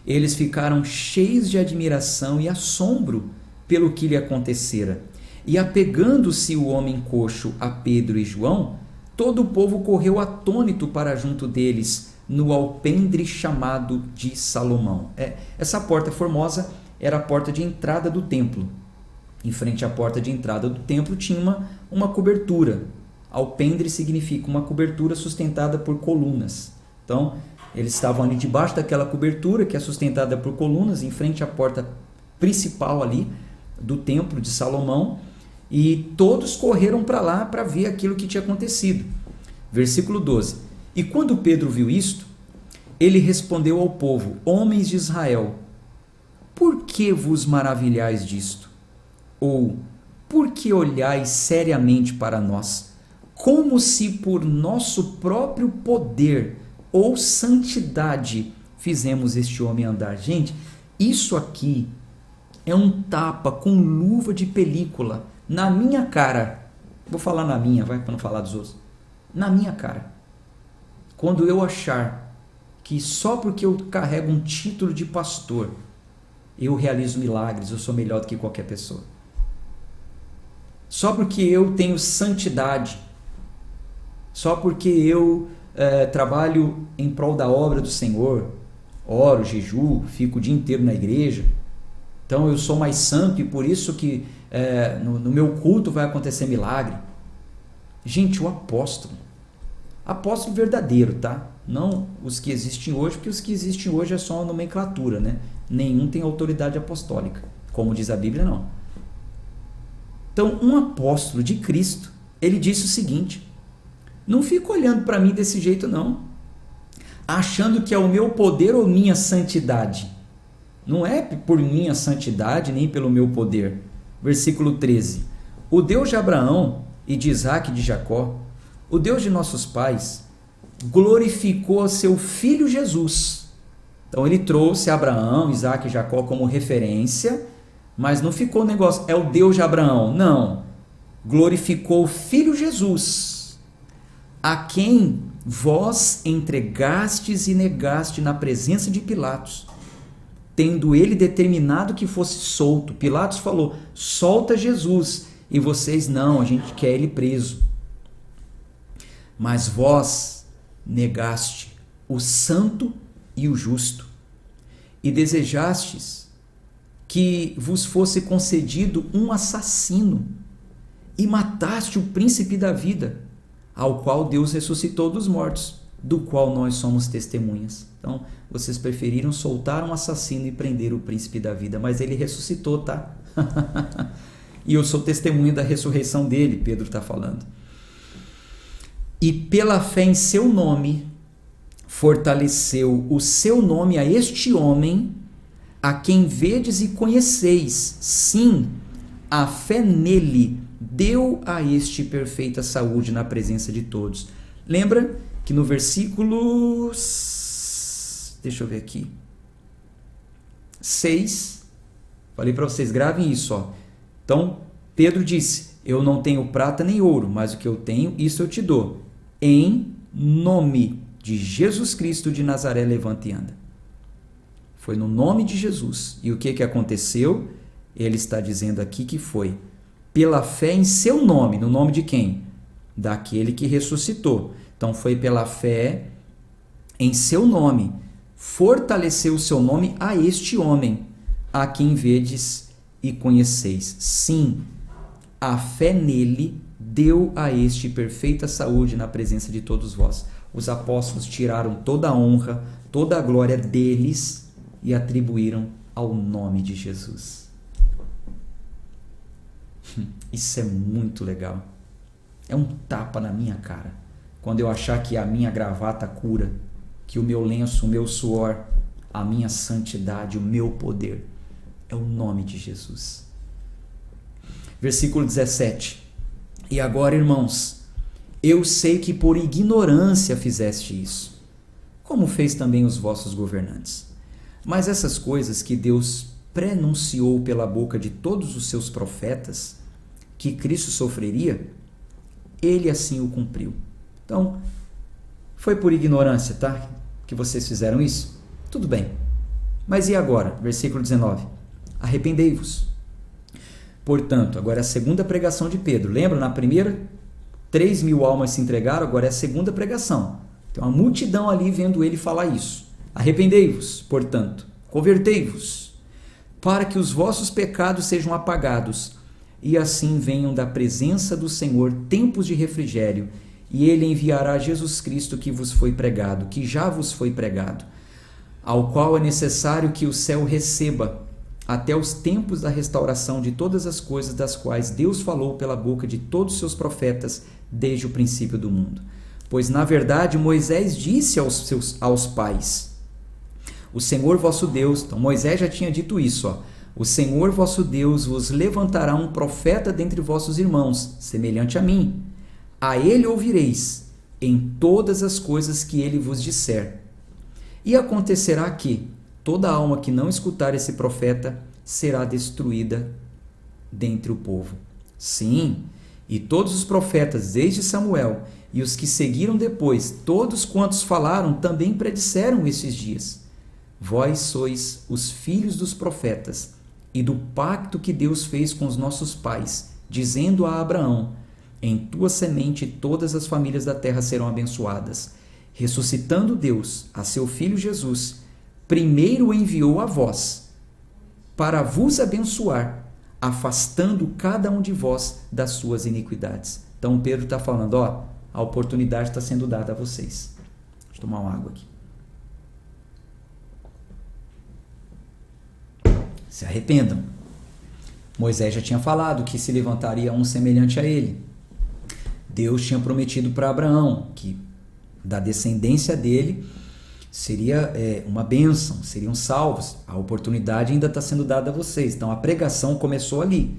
Eles ficaram cheios de admiração e assombro pelo que lhe acontecera. E apegando-se o homem coxo a Pedro e João, todo o povo correu atônito para junto deles, no alpendre chamado de Salomão. Essa porta formosa era a porta de entrada do templo. Em frente à porta de entrada do templo tinha uma cobertura. Alpendre significa uma cobertura sustentada por colunas. Então, eles estavam ali debaixo daquela cobertura que é sustentada por colunas, em frente à porta principal ali do templo de Salomão, e todos correram para lá para ver aquilo que tinha acontecido. Versículo 12. E quando Pedro viu isto, ele respondeu ao povo: homens de Israel, por que vos maravilhais disto? Ou, por que olhais seriamente para nós, como se por nosso próprio poder ou santidade fizemos este homem andar? Gente, isso aqui é um tapa com luva de película na minha cara. Vou falar na minha, vai, para não falar dos outros. Na minha cara. Quando eu achar que só porque eu carrego um título de pastor, eu realizo milagres, eu sou melhor do que qualquer pessoa. Só porque eu tenho santidade, só porque eu trabalho em prol da obra do Senhor, oro, jejuo, fico o dia inteiro na igreja, então eu sou mais santo e por isso que no meu culto vai acontecer milagre. Gente, o apóstolo verdadeiro, tá? Não os que existem hoje, porque os que existem hoje é só uma nomenclatura, né? Nenhum tem autoridade apostólica, como diz a Bíblia, não. Então, um apóstolo de Cristo, ele disse o seguinte: não fica olhando para mim desse jeito não, achando que é o meu poder ou minha santidade. Não é por minha santidade, nem pelo meu poder. Versículo 13. O Deus de Abraão e de Isaque e de Jacó, o Deus de nossos pais, glorificou seu filho Jesus. Então ele trouxe Abraão, Isaque e Jacó como referência, mas não ficou o negócio, é o Deus de Abraão. Não. Glorificou o filho Jesus, a quem vós entregastes e negaste na presença de Pilatos, tendo ele determinado que fosse solto. Pilatos falou: solta Jesus. E vocês: não, a gente quer ele preso. Mas vós negaste o santo e o justo, e desejastes que vos fosse concedido um assassino, e mataste o príncipe da vida, ao qual Deus ressuscitou dos mortos, do qual nós somos testemunhas. Então, vocês preferiram soltar um assassino e prender o príncipe da vida, mas ele ressuscitou, tá? E eu sou testemunha da ressurreição dele, Pedro está falando. E pela fé em seu nome, fortaleceu o seu nome a este homem, a quem vedes e conheceis. Sim, a fé nele deu a este perfeita saúde na presença de todos. Lembra que no versículo, deixa eu ver aqui, 6, falei para vocês, gravem isso, ó. Então, Pedro disse, eu não tenho prata nem ouro, mas o que eu tenho, isso eu te dou. Em nome de Jesus Cristo de Nazaré, levanta e anda. Foi no nome de Jesus. E o que aconteceu? Ele está dizendo aqui que foi pela fé em seu nome. No nome de quem? Daquele que ressuscitou. Então foi pela fé em seu nome. Fortaleceu o seu nome a este homem, a quem vedes e conheceis. Sim, a fé nele deu a este perfeita saúde na presença de todos vós. Os apóstolos tiraram toda a honra, toda a glória deles e atribuíram ao nome de Jesus. Isso é muito legal. É um tapa na minha cara. Quando eu achar que a minha gravata cura, que o meu lenço, o meu suor, a minha santidade, o meu poder, é o nome de Jesus. Versículo 17. E agora, irmãos, eu sei que por ignorância fizeste isso, como fez também os vossos governantes. Mas essas coisas que Deus prenunciou pela boca de todos os seus profetas, que Cristo sofreria, ele assim o cumpriu. Então, foi por ignorância, tá? Que vocês fizeram isso? Tudo bem. Mas e agora? Versículo 19. Arrependei-vos. Portanto, agora é a segunda pregação de Pedro. Lembra? Na primeira, 3.000 almas se entregaram, agora é a segunda pregação. Tem uma multidão ali vendo ele falar isso. Arrependei-vos, portanto, convertei-vos, para que os vossos pecados sejam apagados, e assim venham da presença do Senhor tempos de refrigério, e ele enviará Jesus Cristo que vos foi pregado, que já vos foi pregado, ao qual é necessário que o céu receba, até os tempos da restauração de todas as coisas das quais Deus falou pela boca de todos os seus profetas desde o princípio do mundo. Pois, na verdade, Moisés disse aos pais, o Senhor vosso Deus, então Moisés já tinha dito isso, ó, o Senhor vosso Deus vos levantará um profeta dentre vossos irmãos, semelhante a mim. A ele ouvireis em todas as coisas que ele vos disser. E acontecerá que toda alma que não escutar esse profeta será destruída dentre o povo. Sim, e todos os profetas, desde Samuel, e os que seguiram depois, todos quantos falaram, também predisseram esses dias. Vós sois os filhos dos profetas e do pacto que Deus fez com os nossos pais, dizendo a Abraão, em tua semente todas as famílias da terra serão abençoadas. Ressuscitando Deus a seu Filho Jesus, primeiro o enviou a vós, para vos abençoar, afastando cada um de vós das suas iniquidades. Então Pedro está falando, ó, a oportunidade está sendo dada a vocês. Deixa eu tomar uma água aqui. Se arrependam. Moisés já tinha falado que se levantaria um semelhante a ele. Deus tinha prometido para Abraão que da descendência dele seria uma bênção, seriam salvos. A oportunidade ainda está sendo dada a vocês. Então a pregação começou ali,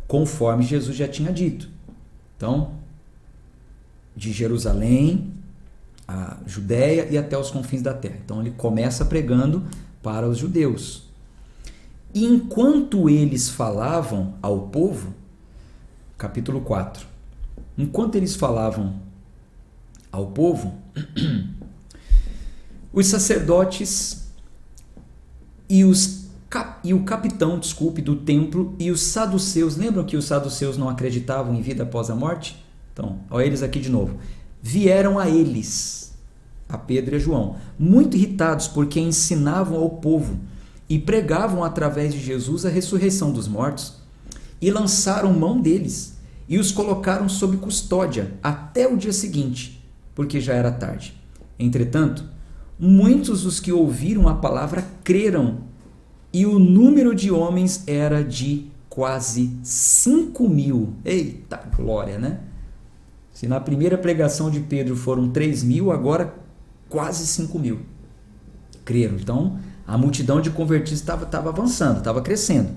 conforme Jesus já tinha dito. Então, de Jerusalém, a Judéia e até os confins da terra. Então ele começa pregando para os judeus. E enquanto eles falavam ao povo, capítulo 4, enquanto eles falavam ao povo, os sacerdotes e o capitão, do templo e os saduceus, lembram que os saduceus não acreditavam em vida após a morte? Então, olha eles aqui de novo. Vieram a eles, a Pedro e a João, muito irritados porque ensinavam ao povo e pregavam através de Jesus a ressurreição dos mortos, e lançaram mão deles e os colocaram sob custódia até o dia seguinte, porque já era tarde. Entretanto, muitos dos que ouviram a palavra creram, e o número de homens era de quase 5.000. Eita glória, né? Se na primeira pregação de Pedro foram 3.000, agora quase 5.000 creram. Então, a multidão de convertidos estava avançando, estava crescendo.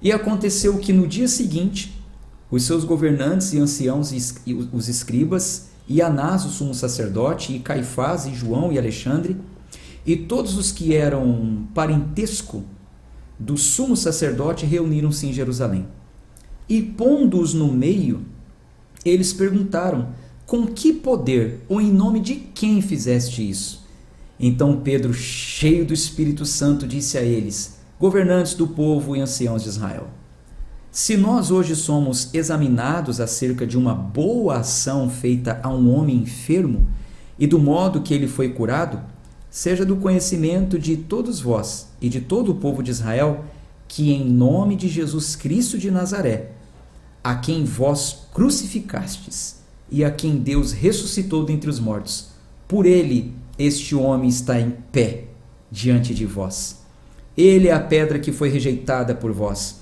E aconteceu que no dia seguinte, os seus governantes e anciãos e os escribas e Anás, o sumo sacerdote, e Caifás, e João, e Alexandre, e todos os que eram parentesco do sumo sacerdote reuniram-se em Jerusalém. E pondo-os no meio, eles perguntaram: com que poder ou em nome de quem fizeste isso? Então Pedro, cheio do Espírito Santo, disse a eles: governantes do povo e anciãos de Israel, se nós hoje somos examinados acerca de uma boa ação feita a um homem enfermo e do modo que ele foi curado, seja do conhecimento de todos vós e de todo o povo de Israel que em nome de Jesus Cristo de Nazaré, a quem vós crucificastes e a quem Deus ressuscitou dentre os mortos, por ele este homem está em pé diante de vós. Ele é a pedra que foi rejeitada por vós,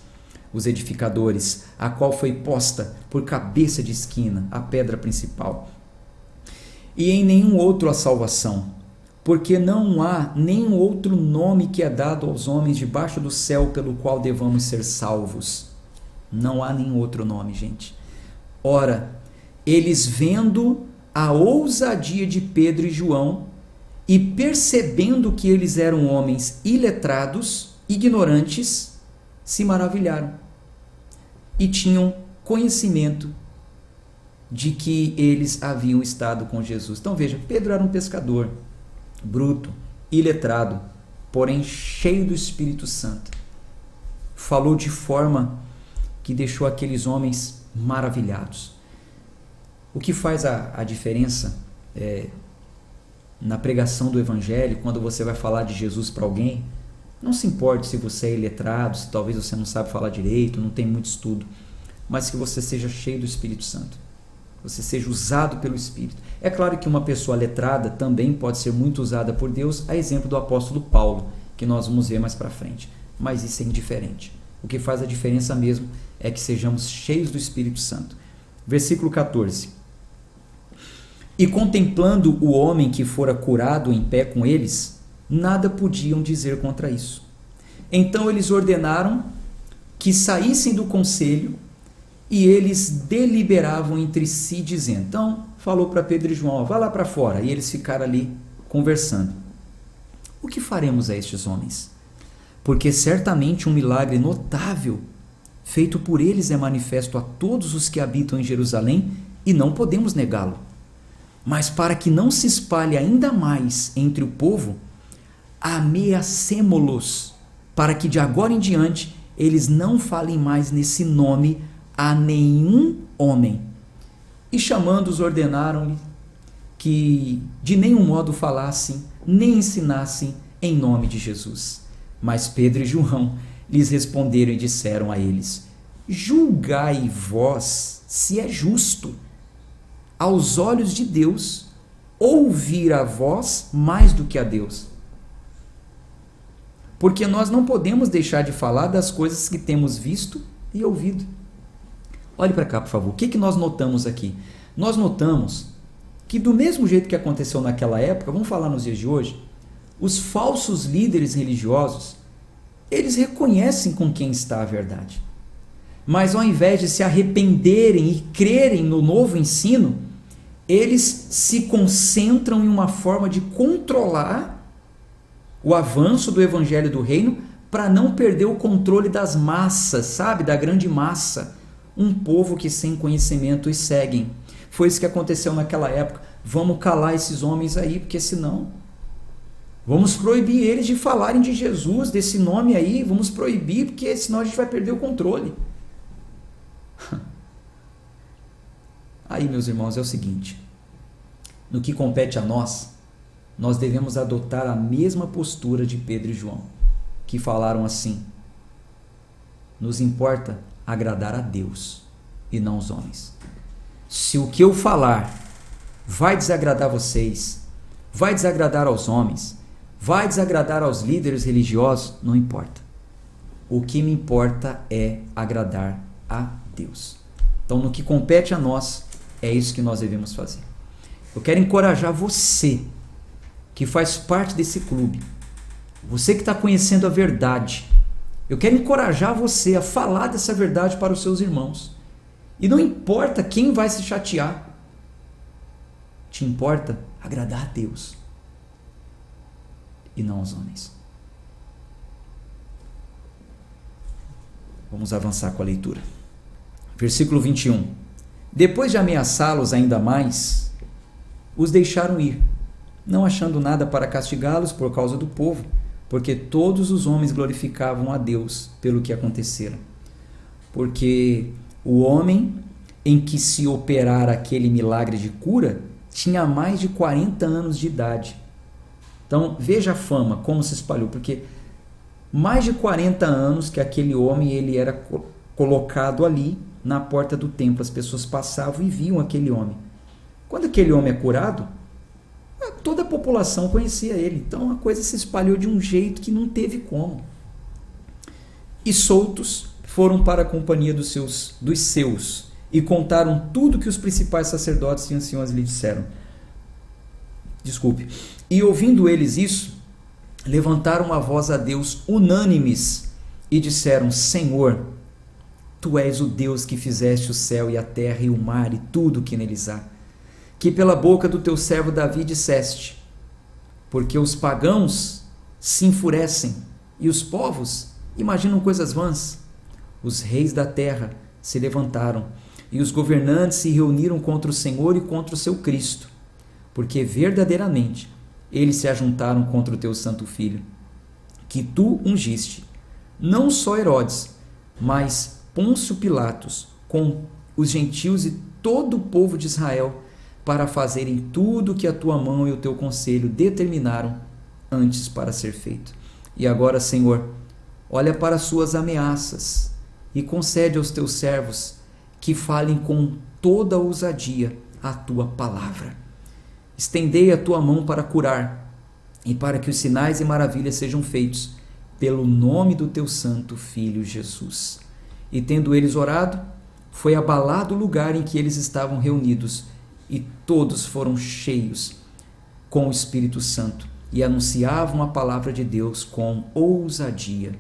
os edificadores, a qual foi posta por cabeça de esquina, a pedra principal. E em nenhum outro há salvação, porque não há nenhum outro nome que é dado aos homens debaixo do céu pelo qual devamos ser salvos. Não há nenhum outro nome, gente. Ora, eles vendo a ousadia de Pedro e João e percebendo que eles eram homens iletrados, ignorantes, se maravilharam e tinham conhecimento de que eles haviam estado com Jesus. Então veja, Pedro era um pescador, bruto, iletrado, porém cheio do Espírito Santo. Falou de forma que deixou aqueles homens maravilhados. O que faz a diferença na pregação do Evangelho, quando você vai falar de Jesus para alguém, não se importe se você é iletrado, se talvez você não sabe falar direito, não tem muito estudo, mas que você seja cheio do Espírito Santo. Você seja usado pelo Espírito. É claro que uma pessoa letrada também pode ser muito usada por Deus, a exemplo do apóstolo Paulo, que nós vamos ver mais para frente. Mas isso é indiferente. O que faz a diferença mesmo é que sejamos cheios do Espírito Santo. Versículo 14. E contemplando o homem que fora curado em pé com eles, nada podiam dizer contra isso. Então eles ordenaram que saíssem do conselho e eles deliberavam entre si, dizendo. Então falou para Pedro e João: vá lá para fora. E eles ficaram ali conversando. O que faremos a estes homens? Porque certamente um milagre notável feito por eles é manifesto a todos os que habitam em Jerusalém e não podemos negá-lo. Mas para que não se espalhe ainda mais entre o povo, ameacemo-los, para que de agora em diante eles não falem mais nesse nome a nenhum homem. E chamando-os, ordenaram-lhe que de nenhum modo falassem, nem ensinassem em nome de Jesus. Mas Pedro e João lhes responderam e disseram a eles: julgai vós se é justo, aos olhos de Deus, ouvir a vós mais do que a Deus. Porque nós não podemos deixar de falar das coisas que temos visto e ouvido. Olhe para cá, por favor. O que nós notamos aqui? Nós notamos que do mesmo jeito que aconteceu naquela época, vamos falar nos dias de hoje, os falsos líderes religiosos, eles reconhecem com quem está a verdade. Mas ao invés de se arrependerem e crerem no novo ensino, eles se concentram em uma forma de controlar o avanço do evangelho do reino para não perder o controle das massas, sabe? Da grande massa. Um povo que sem conhecimento os seguem. Foi isso que aconteceu naquela época. Vamos calar esses homens aí, porque senão... Vamos proibir eles de falarem de Jesus, desse nome aí. Vamos proibir, porque senão a gente vai perder o controle. Aí, meus irmãos, é o seguinte. No que compete a nós, nós devemos adotar a mesma postura de Pedro e João, que falaram assim: nos importa agradar a Deus e não os homens. Se o que eu falar vai desagradar vocês, vai desagradar aos homens, vai desagradar aos líderes religiosos, não importa. O que me importa é agradar a Deus. Então, no que compete a nós, é isso que nós devemos fazer. Eu quero encorajar você que faz parte desse clube, você que está conhecendo a verdade. Eu quero encorajar você a falar dessa verdade para os seus irmãos. E não importa quem vai se chatear. te importa agradar a Deus e não aos homens. Vamos avançar com a leitura. Versículo 21. Depois de ameaçá-los ainda mais, os deixaram ir, não achando nada para castigá-los por causa do povo, porque todos os homens glorificavam a Deus pelo que acontecera. Porque o homem em que se operara aquele milagre de cura tinha mais de 40 anos de idade. Então veja a fama, como se espalhou, porque mais de 40 anos que aquele homem ele era colocado ali na porta do templo. As pessoas passavam e viam aquele homem. Quando aquele homem é curado, toda a população conhecia ele. Então a coisa se espalhou de um jeito que não teve como. E soltos foram para a companhia dos seus e contaram tudo que os principais sacerdotes e anciões lhe disseram. E ouvindo eles isso, levantaram a voz a Deus unânimes e disseram: Senhor, Tu és o Deus que fizeste o céu e a terra e o mar e tudo o que neles há, que pela boca do teu servo Davi disseste, porque os pagãos se enfurecem e os povos imaginam coisas vãs. Os reis da terra se levantaram e os governantes se reuniram contra o Senhor e contra o seu Cristo, porque verdadeiramente eles se ajuntaram contra o teu santo filho, que tu ungiste, não só Herodes, mas Pôncio Pilatos, com os gentios e todo o povo de Israel, para fazerem tudo o que a tua mão e o teu conselho determinaram antes para ser feito. E agora, Senhor, olha para as suas ameaças e concede aos teus servos que falem com toda ousadia a tua palavra. Estendei a tua mão para curar e para que os sinais e maravilhas sejam feitos pelo nome do teu santo Filho Jesus. E tendo eles orado, foi abalado o lugar em que eles estavam reunidos, e todos foram cheios com o Espírito Santo e anunciavam a palavra de Deus com ousadia.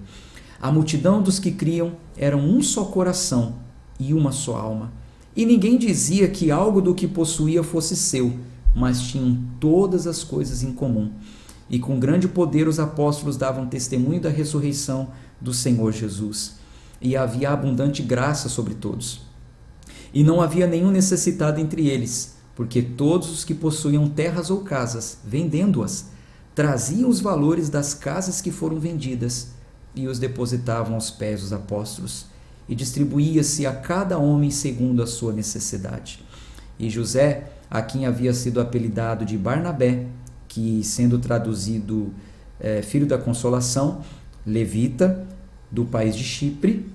A multidão dos que criam eram um só coração e uma só alma. E ninguém dizia que algo do que possuía fosse seu, mas tinham todas as coisas em comum. E com grande poder os apóstolos davam testemunho da ressurreição do Senhor Jesus. E havia abundante graça sobre todos. E não havia nenhum necessitado entre eles, porque todos os que possuíam terras ou casas, vendendo-as, traziam os valores das casas que foram vendidas e os depositavam aos pés dos apóstolos, e distribuía-se a cada homem segundo a sua necessidade. E José, a quem havia sido apelidado de Barnabé, que sendo traduzido filho da consolação, levita, do país de Chipre,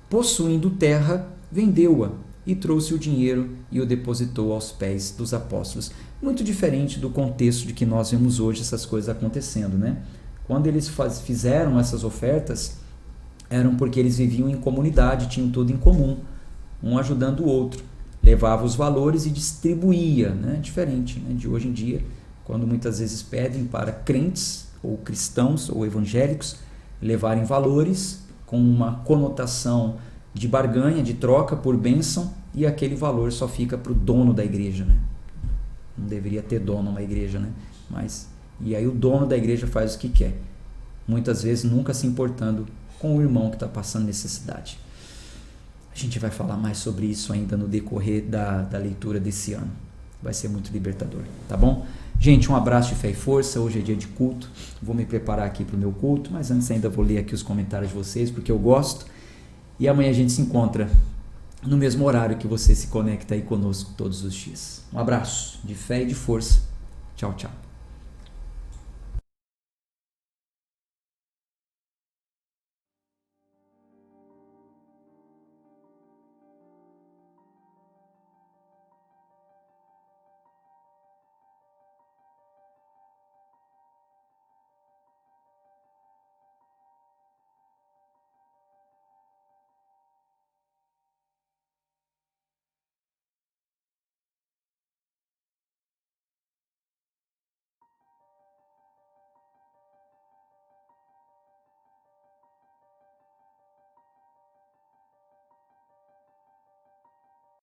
possuindo terra, vendeu-a e trouxe o dinheiro e o depositou aos pés dos apóstolos. Muito diferente do contexto de que nós vemos hoje essas coisas acontecendo, né? Quando eles fizeram essas ofertas, eram porque eles viviam em comunidade, tinham tudo em comum, um ajudando o outro. Levava os valores e distribuía, né? Diferente, né, de hoje em dia, quando muitas vezes pedem para crentes, ou cristãos, ou evangélicos, levarem valores com uma conotação de barganha, de troca por bênção, e aquele valor só fica para o dono da igreja, né? Não deveria ter dono uma igreja, né? E aí o dono da igreja faz o que quer, muitas vezes nunca se importando com o irmão que está passando necessidade. A gente vai falar mais sobre isso ainda no decorrer da leitura desse ano. Vai ser muito libertador, tá bom? Gente, um abraço de fé e força. Hoje é dia de culto. Vou me preparar aqui para o meu culto, mas antes ainda vou ler aqui os comentários de vocês, porque eu gosto. E amanhã a gente se encontra no mesmo horário que você se conecta aí conosco todos os dias. Um abraço de fé e de força. Tchau, tchau.